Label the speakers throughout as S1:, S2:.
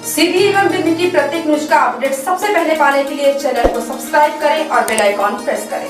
S1: सीधी एवं विधि की प्रत्येक न्यूज का अपडेट सबसे पहले पाने के लिए चैनल को सब्सक्राइब करें और बेल आइकॉन प्रेस करें।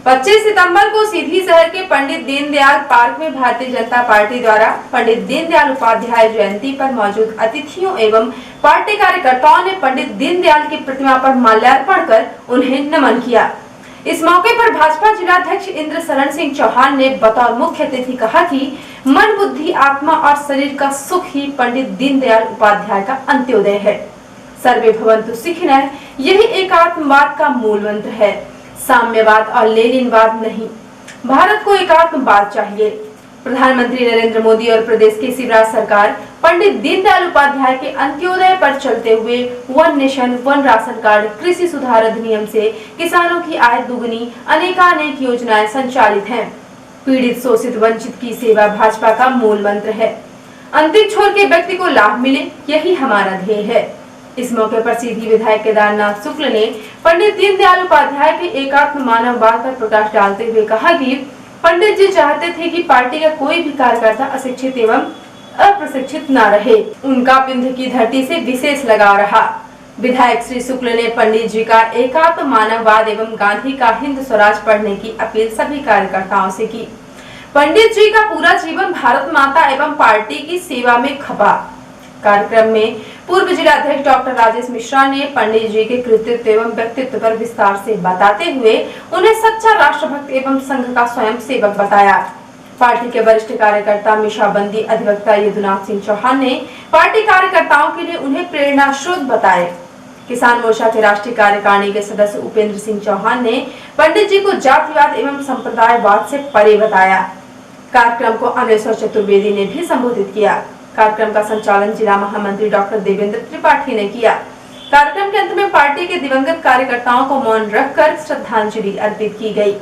S1: 25 सितंबर को सीधी शहर के पंडित दीनदयाल पार्क में भारतीय जनता पार्टी द्वारा पंडित दीनदयाल उपाध्याय जयंती पर मौजूद अतिथियों एवं पार्टी कार्यकर्ताओं ने पंडित दीनदयाल की प्रतिमा पर माल्यार्पण कर उन्हें नमन किया। इस मौके पर भाजपा जिलाध्यक्ष इंद्र शरण सिंह चौहान ने बतौर मुख्य अतिथि कहा कि मन, बुद्धि, आत्मा और शरीर का सुख ही पंडित दीनदयाल उपाध्याय का अंत्योदय है। सर्वे भवन्तु सुखिनः, यही एकात्मवाद का मूल मंत्र है, साम्यवाद और लेनिनवाद नहीं। भारत को एकात्मवाद चाहिए। प्रधानमंत्री नरेंद्र मोदी और प्रदेश की शिवराज सरकार पंडित दीनदयाल उपाध्याय के अंत्योदय पर चलते हुए one nation one ration card, कृषि सुधार अधिनियम से किसानों की आय दुगनी, अनेकानेक योजनाएं संचालित हैं। पीड़ित, शोषित, वंचित की सेवा भाजपा का मूल मंत्र है। अंतिम छोर के व्यक्ति को लाभ मिले, यही हमारा ध्येय है। इस मौके पर सीधी विधायक केदारनाथ शुक्ल ने पंडित दीनदयाल उपाध्याय के एकात्म मानववाद पर प्रकाश डालते हुए कहा कि पंडित जी चाहते थे कि पार्टी का कोई भी कार्यकर्ता अशिक्षित एवं अप्रशिक्षित न रहे। उनका विंध्य की धरती से विशेष लगाव रहा। विधायक श्री शुक्ल ने पंडित जी का एकात्म मानववाद एवं गांधी का हिंद स्वराज पढ़ने की अपील सभी कार्यकर्ताओं से की। पंडित जी का पूरा जीवन भारत माता एवं पार्टी की सेवा में खपा। कार्यक्रम में पूर्व जिलाध्यक्ष डॉक्टर राजेश मिश्रा ने पंडित जी के कृतित्व एवं व्यक्तित्व पर विस्तार से बताते हुए उन्हें सच्चा राष्ट्रभक्त एवं संघ का स्वयं सेवक बताया। पार्टी के वरिष्ठ कार्यकर्ता मीशाबंदी अधिवक्ता यदुनाथ सिंह चौहान ने पार्टी कार्यकर्ताओं के लिए उन्हें प्रेरणा स्रोत बताए। किसान मोर्चा के राष्ट्रीय कार्यकारिणी के सदस्य उपेंद्र सिंह चौहान ने पंडित जी को जातिवाद एवं संप्रदायवाद से परे बताया। कार्यक्रम को अमरेश्वर चतुर्वेदी ने भी संबोधित किया। कार्यक्रम का संचालन जिला महामंत्री डॉक्टर देवेंद्र त्रिपाठी ने किया। कार्यक्रम के अंत में पार्टी के दिवंगत कार्यकर्ताओं को मौन रखकर श्रद्धांजलि अर्पित की गई।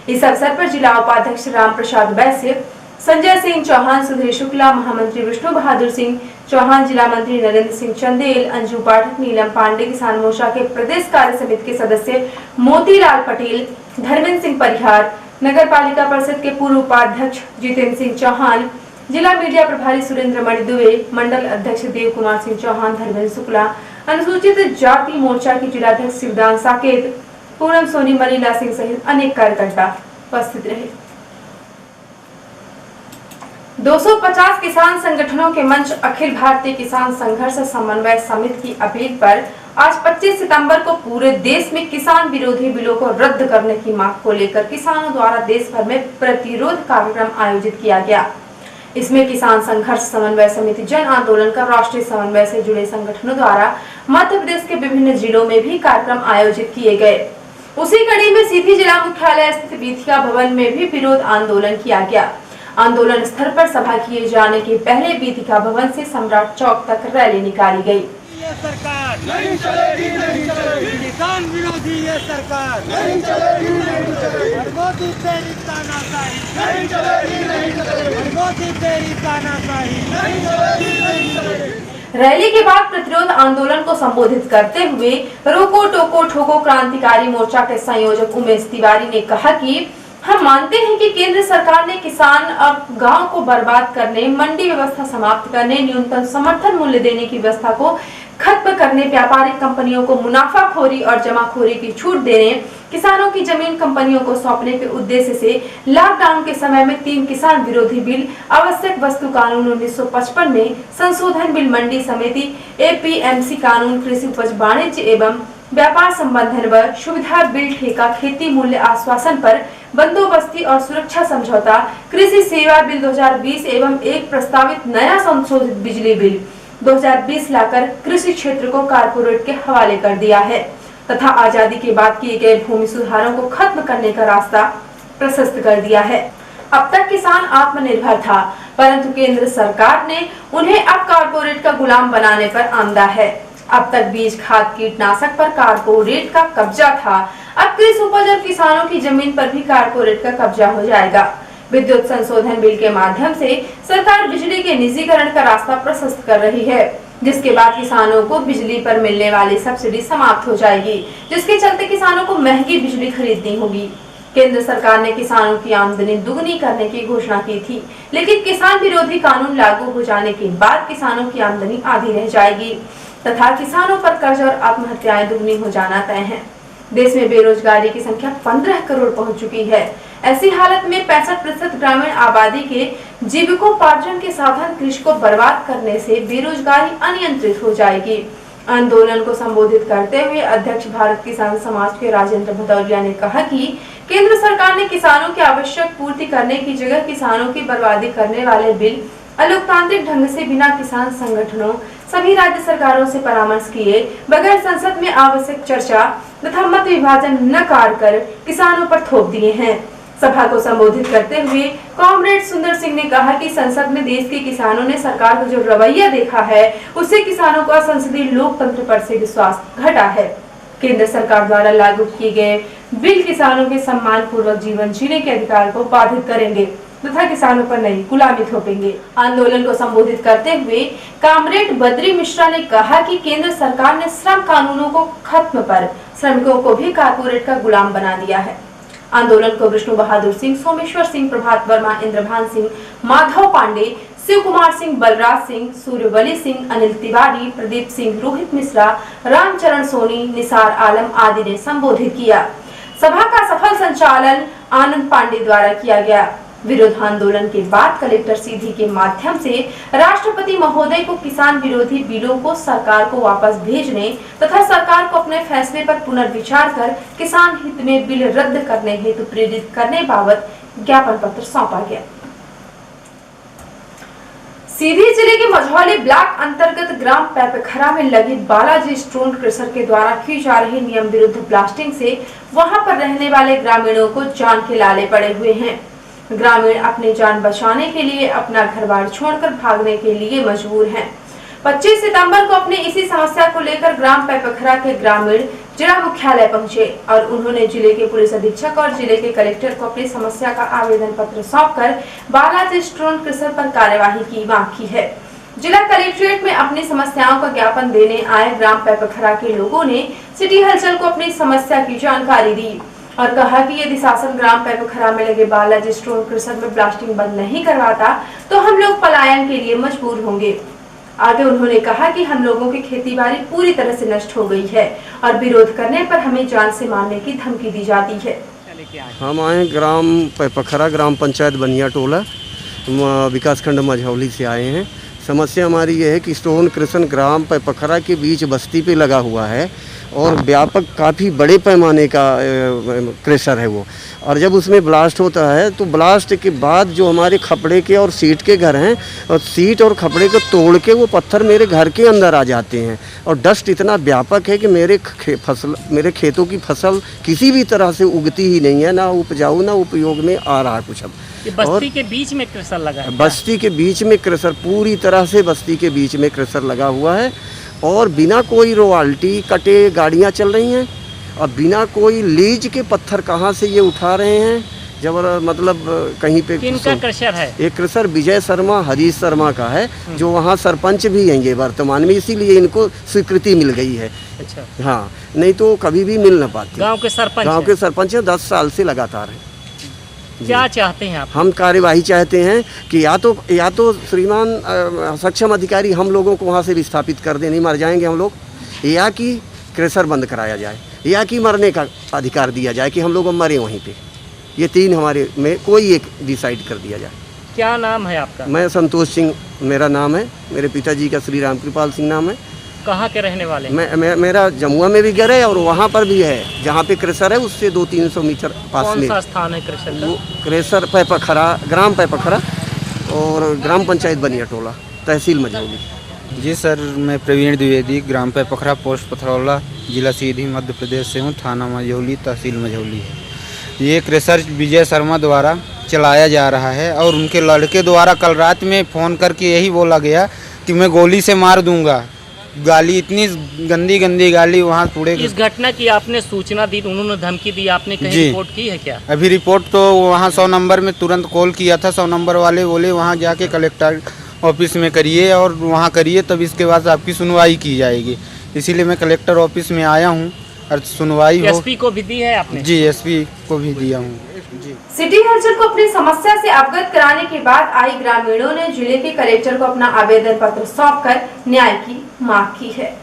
S1: इस अवसर पर जिला उपाध्यक्ष राम प्रसाद वैश्य, संजय सिंह चौहान, सुधीर शुक्ला, महामंत्री विष्णु बहादुर सिंह चौहान, जिला मंत्री नरेंद्र सिंह चंदेल, अंजू पाठक, नीलम पांडे, किसान मोर्चा के प्रदेश कार्य समिति के सदस्य मोतीलाल पटेल, धर्मेंद्र सिंह परिहार, नगर पालिका परिषद के पूर्व उपाध्यक्ष जितेंद्र सिंह चौहान, जिला मीडिया प्रभारी सुरेंद्र मणि दुबे, मंडल अध्यक्ष देव कुमार सिंह चौहान, धर्मेंद्र शुक्ला, अनुसूचित जाति मोर्चा की जिलाध्यक्ष शिवदान साकेत, पूनम सोनी, मनीला सिंह सहित अनेक कार्यकर्ता उपस्थित रहे। 250 किसान संगठनों के मंच अखिल भारतीय किसान संघर्ष समन्वय समिति की अपील पर आज 25 सितंबर को पूरे देश में किसान विरोधी बिलों को रद्द करने की मांग को लेकर किसानों द्वारा देश भर में प्रतिरोध कार्यक्रम आयोजित किया गया। इसमें किसान संघर्ष समन्वय समिति जन आंदोलन का राष्ट्रीय समन्वय से जुड़े संगठनों द्वारा मध्य प्रदेश के विभिन्न जिलों में भी कार्यक्रम आयोजित किए गए। उसी कड़ी में सीधी जिला मुख्यालय स्थित वीथिका भवन में भी विरोध आंदोलन किया गया। आंदोलन स्थल पर सभा किए जाने के पहले वीथिका भवन से सम्राट चौक तक रैली निकाली गई।
S2: ये सरकार नहीं चलेगी, नहीं चलेगी। किसान विरोधी ये सरकार नहीं चलेगी, नहीं चलेगी। मोदी तेरी तानाशाही नहीं चलेगी, नहीं चलेगी। मोदी तेरी तानाशाही नहीं चलेगी, नहीं चलेगी।
S1: रैली के बाद प्रतिरोध आंदोलन को संबोधित करते हुए रोको टोको ठोको क्रांतिकारी मोर्चा के संयोजक उमेश तिवारी ने कहा कि हम मानते हैं कि केंद्र सरकार ने किसान अब गांव को बर्बाद करने, मंडी व्यवस्था समाप्त करने, न्यूनतम समर्थन मूल्य देने की व्यवस्था को खत्म करने, व्यापारिक कंपनियों को मुनाफाखोरी और जमाखोरी की छूट देने, किसानों की जमीन कंपनियों को सौंपने के उद्देश्य से लॉकडाउन के समय में 3 किसान विरोधी बिल, आवश्यक वस्तु कानून 1955 में संशोधन बिल, मंडी समिति, एपीएमसी कानून, कृषि उपज वाणिज्य एवं व्यापार संबंधन व सुविधा बिल, ठेका खेती मूल्य आश्वासन पर बंदोबस्ती और सुरक्षा समझौता, कृषि सेवा बिल 2020 एवं एक प्रस्तावित नया संशोधित बिजली बिल 2020 लाकर कृषि क्षेत्र को कारपोरेट के हवाले कर दिया है तथा आजादी के बाद किए गए भूमि सुधारों को खत्म करने का रास्ता प्रशस्त कर दिया है। अब तक किसान आत्मनिर्भर था, परंतु केंद्र सरकार ने उन्हें अब कारपोरेट का गुलाम बनाने पर आंदा है। अब तक बीज, खाद, कीटनाशक पर कारपोरेट का कब्जा था, अब कृषि उपज और किसानों की जमीन पर भी कारपोरेट का कब्जा हो जाएगा। विद्युत संशोधन बिल के माध्यम से सरकार बिजली के निजीकरण का रास्ता प्रशस्त कर रही है, जिसके बाद किसानों को बिजली पर मिलने वाली सब्सिडी समाप्त हो जाएगी, जिसके चलते किसानों को महंगी बिजली खरीदनी होगी। केंद्र सरकार ने किसानों की आमदनी दुगनी करने की घोषणा की थी, लेकिन किसान विरोधी कानून लागू हो जाने के बाद किसानों की आमदनी आधी रह जाएगी तथा किसानों पर कर्ज और आत्महत्याएं दुगनी हो जाना तय है। देश में बेरोजगारी की संख्या 15 करोड़ पहुंच चुकी है। ऐसी हालत में 65% ग्रामीण आबादी के जीविकोपार्जन के साधन कृषि को बर्बाद करने से बेरोजगारी अनियंत्रित हो जाएगी। आंदोलन को संबोधित करते हुए अध्यक्ष भारत किसान समाज के राजेंद्र भदौरिया ने कहा कि केंद्र सरकार ने किसानों की आवश्यक पूर्ति करने की जगह किसानों की बर्बादी करने वाले बिल अलोकतांत्रिक ढंग से बिना किसान संगठनों सभी राज्य सरकारों से परामर्श किए बगैर संसद में आवश्यक चर्चा तथा मत विभाजन न कर किसानों पर थोप दिए हैं। सभा को संबोधित करते हुए कॉमरेड सुंदर सिंह ने कहा कि संसद में देश के किसानों ने सरकार का जो रवैया देखा है उससे किसानों का संसदीय लोकतंत्र पर से विश्वास घटा है। केंद्र सरकार द्वारा लागू किए गए बिल किसानों के सम्मान पूर्वक जीवन जीने के अधिकार को बाधित करेंगे तथा किसानों पर नई गुलामी थोपेंगे। आंदोलन को संबोधित करते हुए कॉमरेड बद्री मिश्रा ने कहा कि केंद्र सरकार ने श्रम कानूनों को खत्म कर श्रमिकों को भी कारपोरेट का गुलाम बना दिया है। आंदोलन को विष्णु बहादुर सिंह, सोमेश्वर सिंह, प्रभात वर्मा, इंद्रभान सिंह, माधव पांडे, शिव कुमार सिंह, बलराज सिंह, सूर्यवली सिंह, अनिल तिवारी, प्रदीप सिंह, रोहित मिश्रा, रामचरण सोनी, निसार आलम आदि ने संबोधित किया। सभा का सफल संचालन आनंद पांडे द्वारा किया गया। विरोध आंदोलन के बाद कलेक्टर सीधी के माध्यम से राष्ट्रपति महोदय को किसान विरोधी बिलों को सरकार को वापस भेजने तथा सरकार को अपने फैसले पर पुनर्विचार कर किसान हित में बिल रद्द करने हेतु प्रेरित करने बाबत ज्ञापन पत्र सौंपा गया। सीधी जिले के मझौली ब्लॉक अंतर्गत ग्राम पैपखरा में लगे बालाजी स्टोन क्रशर के द्वारा की जा रही नियम विरुद्ध ब्लास्टिंग से वहां पर रहने वाले ग्रामीणों को जान के लाले पड़े हुए हैं। ग्रामीण अपनी जान बचाने के लिए अपना घर-बार छोड़कर भागने के लिए मजबूर हैं। 25 सितंबर को अपनी इसी समस्या को लेकर ग्राम पैपखरा के ग्रामीण जिला मुख्यालय पहुंचे और उन्होंने जिले के पुलिस अधीक्षक और जिले के कलेक्टर को अपनी समस्या का आवेदन पत्र सौंपकर बालाजी स्टोन क्रशर पर कार्यवाही की मांग की है। जिला कलेक्ट्रेट में अपनी समस्याओं का ज्ञापन देने आए ग्राम पैपखरा के लोगों ने सिटी हलचल को अपनी समस्या की जानकारी दी और कहा कि यदि शासन ग्राम पैपखरा में लगे बालाजी स्टोन क्रशर में ब्लास्टिंग बंद नहीं करवाता तो हम लोग पलायन के लिए मजबूर होंगे। आगे उन्होंने कहा कि हम लोगों की खेतीबाड़ी पूरी तरह से नष्ट हो गई है और विरोध करने पर हमें जान से मारने की धमकी दी जाती है।
S3: हम आए ग्राम पैपखरा, ग्राम पंचायत बनिया टोला, विकासखंड मझौली से आए हैं। समस्या हमारी ये है कि स्टोन क्रशर ग्राम पैपखरा के बीच बस्ती पे लगा हुआ है और व्यापक काफ़ी बड़े पैमाने का क्रशर है वो, और जब उसमें ब्लास्ट होता है तो ब्लास्ट के बाद जो हमारे खपड़े के और सीट के घर हैं और सीट और खपड़े को तोड़ के वो पत्थर मेरे घर के अंदर आ जाते हैं और डस्ट इतना व्यापक है कि मेरे खेतों की फसल किसी भी तरह से उगती ही नहीं है, ना उपजाऊ ना उपयोग में आ रहा कुछ। अब
S4: बस्ती के बीच में क्रशर लगा है।
S3: बस्ती के बीच में क्रशर, पूरी तरह से बस्ती के बीच में क्रशर लगा हुआ है और बिना कोई रॉयल्टी कटे गाड़ियां चल रही हैं और बिना कोई लीज के पत्थर कहां से ये उठा रहे हैं। मतलब कहीं पे
S4: किनका क्रशर है?
S3: एक क्रशर विजय शर्मा, हरीश शर्मा का है जो वहाँ सरपंच भी हैं ये वर्तमान में, इसीलिए इनको स्वीकृति मिल गई है।
S4: अच्छा।
S3: हाँ, नहीं तो कभी भी मिल न पाती।
S4: गाँव के सरपंच
S3: है, 10 साल से लगातार है।
S4: क्या चाहते हैं आप?
S3: हम कार्यवाही चाहते हैं कि या तो श्रीमान सक्षम अधिकारी हम लोगों को वहाँ से विस्थापित कर दें, नहीं मर जाएंगे हम लोग, या कि क्रशर बंद कराया जाए, या कि मरने का अधिकार दिया जाए कि हम लोग मरें वहीं पे। ये 3 हमारे में कोई एक डिसाइड कर दिया जाए।
S4: क्या नाम है आपका?
S3: मैं संतोष सिंह मेरा नाम है, मेरे पिताजी का श्री राम कृपाल सिंह नाम है।
S4: कहाँ के रहने वाले?
S3: मेरा जमुआ में भी घर है और वहाँ पर भी है, जहाँ पे क्रशर है उससे 200-300 मीटर पास में।
S4: कौन सा स्थान है क्रशर का?
S3: क्रशर पैपखरा, ग्राम पैपखरा और ग्राम पंचायत बनिया टोला, तहसील मझौली।
S5: जी सर, मैं प्रवीण द्विवेदी, ग्राम पैपखरा, पोस्ट पथरौला, जिला सीधी, मध्य प्रदेश से हूँ, थाना मझौली, तहसील मझौली है। ये क्रशर विजय शर्मा द्वारा चलाया जा रहा है और उनके लड़के द्वारा कल रात में फ़ोन करके यही बोला गया कि मैं गोली से मार दूंगा। गाली, इतनी गंदी गाली वहाँ पूरे।
S4: इस घटना की आपने सूचना दी, उन्होंने धमकी दी, आपने कहीं रिपोर्ट की है क्या?
S5: अभी रिपोर्ट तो वहाँ 100 नंबर में तुरंत कॉल किया था, 100 नंबर वाले बोले वहाँ जाके कलेक्टर ऑफिस में करिए और वहाँ करिए, तब इसके बाद आपकी सुनवाई की जाएगी। इसीलिए मैं कलेक्टर ऑफिस में आया हूँ और सुनवाई हो।
S4: एसपी को भी दी है आपने?
S5: जी, एसपी को भी दिया हूँ जी।
S1: सिटी हलचल को अपनी समस्या से अवगत कराने के बाद आई ग्रामीणों ने जिले के कलेक्टर को अपना आवेदन पत्र सौंपकर न्याय की मांग की है।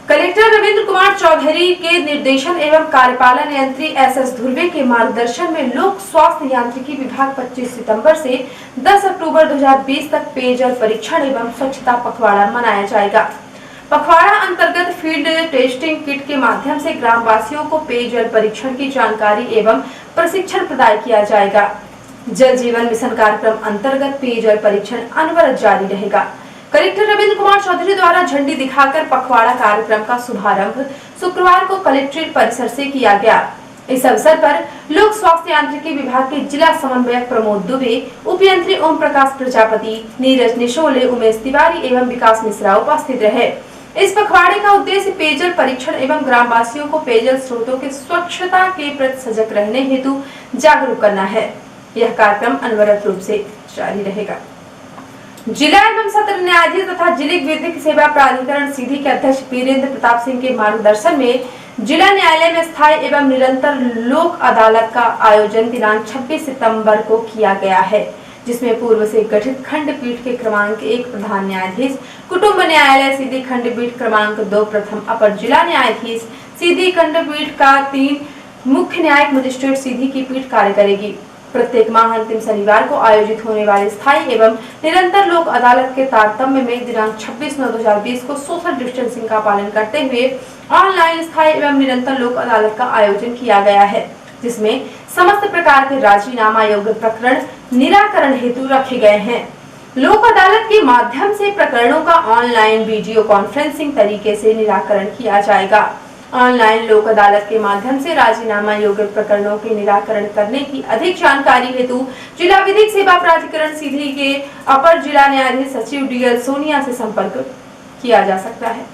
S1: कलेक्टर रविंद्र कुमार चौधरी के निर्देशन एवं कार्यपालन यंत्री एसएस धुर्वे के मार्गदर्शन में लोक स्वास्थ्य यांत्रिकी विभाग 25 सितंबर से 10 अक्टूबर 2020 तक पेयजल परीक्षण एवं स्वच्छता पखवाड़ा मनाया जाएगा। पखवाड़ा अंतर्गत फील्ड टेस्टिंग किट के माध्यम से ग्रामवासियों को पेयजल परीक्षण की जानकारी एवं प्रशिक्षण प्रदान किया जाएगा। जल जीवन मिशन कार्यक्रम अंतर्गत पेयजल परीक्षण अनवरत जारी रहेगा। कलेक्टर रविंद्र कुमार चौधरी द्वारा झंडी दिखाकर पखवाड़ा कार्यक्रम का शुभारंभ शुक्रवार को कलेक्ट्रेट परिसर से किया गया। इस अवसर पर लोक स्वास्थ्य यांत्रिकी विभाग के जिला समन्वयक प्रमोद दुबे, उपयंत्री ओम प्रकाश प्रजापति, नीरज निशोले, उमेश तिवारी एवं विकास मिश्रा उपस्थित रहे। इस पखवाड़े का उद्देश्य पेयजल परीक्षण एवं ग्रामवासियों को पेयजल स्रोतों की स्वच्छता के प्रति सजग रहने हेतु जागरूक करना है। यह कार्यक्रम अनवरत रूप से जारी रहेगा। जिला एवं सत्र न्यायाधीश तथा जिले विधिक सेवा प्राधिकरण सीधी के अध्यक्ष वीरेंद्र प्रताप सिंह के मार्गदर्शन में जिला न्यायालय में स्थायी एवं निरंतर लोक अदालत का आयोजन दिनांक 26 सितंबर को किया गया है, जिसमें पूर्व से गठित खंडपीठ के क्रमांक 1 प्रधान न्यायाधीश, कुटुंब न्यायालय सीधी खंडपीठ क्रमांक 2 प्रथम अपर जिला न्यायाधीश, सीधी खंडपीठ का 3 मुख्य न्यायिक मजिस्ट्रेट सीधी की पीठ कार्य करेगी। प्रत्येक माह अंतिम शनिवार को आयोजित होने वाले स्थायी एवं निरंतर लोक अदालत के तारतम्य में दिनांक 26/9/2020 को सोशल डिस्टेंसिंग का पालन करते हुए ऑनलाइन स्थायी एवं निरंतर लोक अदालत का आयोजन किया गया है, जिसमें समस्त प्रकार के राजीनामा योग्य प्रकरण निराकरण हेतु रखे गए हैं। लोक अदालत के माध्यम से प्रकरणों का ऑनलाइन वीडियो कॉन्फ्रेंसिंग तरीके से निराकरण किया जाएगा। ऑनलाइन लोक अदालत के माध्यम से राजीनामा योग्य प्रकरणों के निराकरण करने की अधिक जानकारी हेतु जिला विधिक सेवा प्राधिकरण सीधी के अपर जिला न्यायाधीश सचिव डीएल सोनिया से संपर्क किया जा सकता है।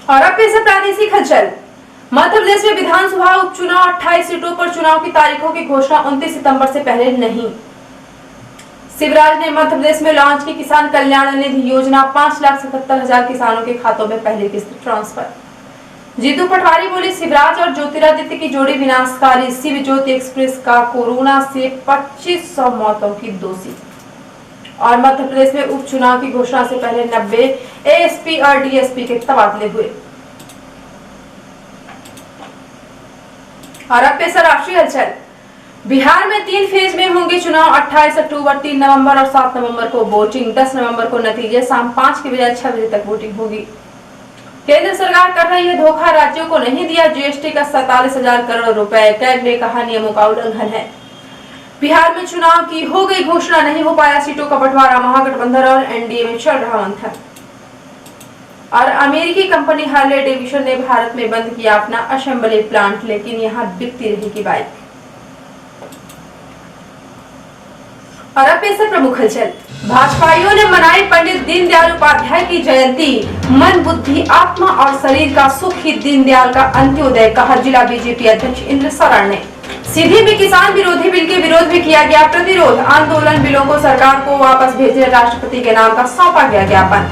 S1: और अब पेश है प्रादेशिक हलचल। मध्य प्रदेश में विधानसभा उपचुनाव 28 सीटों पर चुनाव की तारीखों की घोषणा 29 सितंबर से पहले नहीं। शिवराज ने मध्य प्रदेश में लॉन्च की किसान कल्याण निधि योजना, 5,77,000 किसानों के खातों में पहली किस्त ट्रांसफर। जीतू पटवारी बोले, शिवराज और ज्योतिरादित्य की जोड़ी विनाशकारी। शिव ज्योति एक्सप्रेस का कोरोना से 2500 मौतों की दोषी। और मध्य प्रदेश में उपचुनाव की घोषणा से पहले 90 एएसपी और डीएसपी के तबादले हुए। और अब पेश है राष्ट्रीय हलचल। बिहार में 3 फेज में होंगे चुनाव। 28 अक्टूबर, 3 नवंबर और 7 नवंबर को वोटिंग। 10 नवंबर को नतीजे। शाम 5 के बजाय 6 बजे तक वोटिंग होगी। केंद्र सरकार कर रही है धोखा, राज्यों को नहीं दिया जीएसटी का 47,000 करोड़ रुपए। कैग ने कहा नियमों का उल्लंघन है। बिहार में चुनाव की हो गई घोषणा, नहीं हो पाया सीटों का बंटवारा। महागठबंधन और एनडीए में चल रहा मंथन। और अमेरिकी कंपनी हार्ले डेविडसन ने भारत में बंद किया अपना असेंबली प्लांट, लेकिन यहाँ बिकती रहेगी बाइक। और अब पेश है प्रमुख हलचल। भाजपाइयों ने मनाई पंडित दीनदयाल उपाध्याय की जयंती। मन, बुद्धि, आत्मा और शरीर का सुख ही दीनदयाल का अंत्योदय, कहा जिला बीजेपी अध्यक्ष इंद्र शरण ने। सीधी में किसान विरोधी बिल के विरोध में किया गया प्रतिरोध। आंदोलन बिलों को सरकार को वापस भेजने राष्ट्रपति के नाम का सौंपा गया ज्ञापन।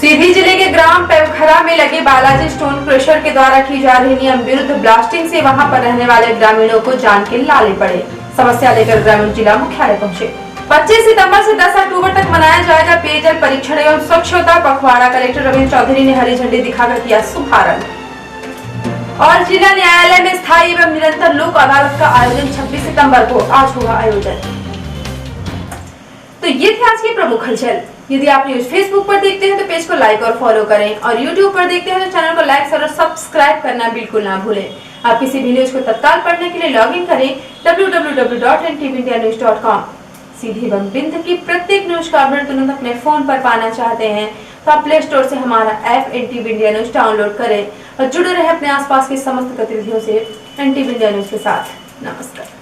S1: सीधी जिले के ग्राम पेवखरा में लगे बालाजी स्टोन क्रशर के द्वारा की जा रही नियम विरुद्ध ब्लास्टिंग से वहां पर रहने वाले ग्रामीणों को जान के लाले पड़े। समस्या लेकर ग्रामीण जिला मुख्यालय पहुंचे। 25 सितंबर से 10 अक्टूबर तक मनाया जाएगा पेयजल परीक्षण एवं स्वच्छता पखवाड़ा। कलेक्टर रविंद्र चौधरी ने हरी झंडी दिखाकर किया शुभारंभ। और जिला न्यायालय में स्थायी एवं निरंतर लोक अदालत का आयोजन 26 सितंबर को आज होगा आयोजन। तो ये थे आज की प्रमुख हलचल। यदि आप न्यूज फेसबुक पर देखते हैं तो पेज को लाइक और फॉलो करें, और यूट्यूब पर देखते हैं तो चैनल को लाइक और सब्सक्राइब करना बिल्कुल ना भूलें। आप किसी भी न्यूज को तत्काल पढ़ने के लिए लॉग इन करें www.ntvindianews.com। सीधी एवं बिंद की प्रत्येक न्यूज का अपडेट तुरंत अपने फोन पर पाना चाहते हैं तो आप प्ले स्टोर से हमारा app NTV India news download करें और जुड़े रहे अपने आसपास की समस्त गतिविधियों से एनटीवी इंडिया न्यूज के साथ। नमस्कार।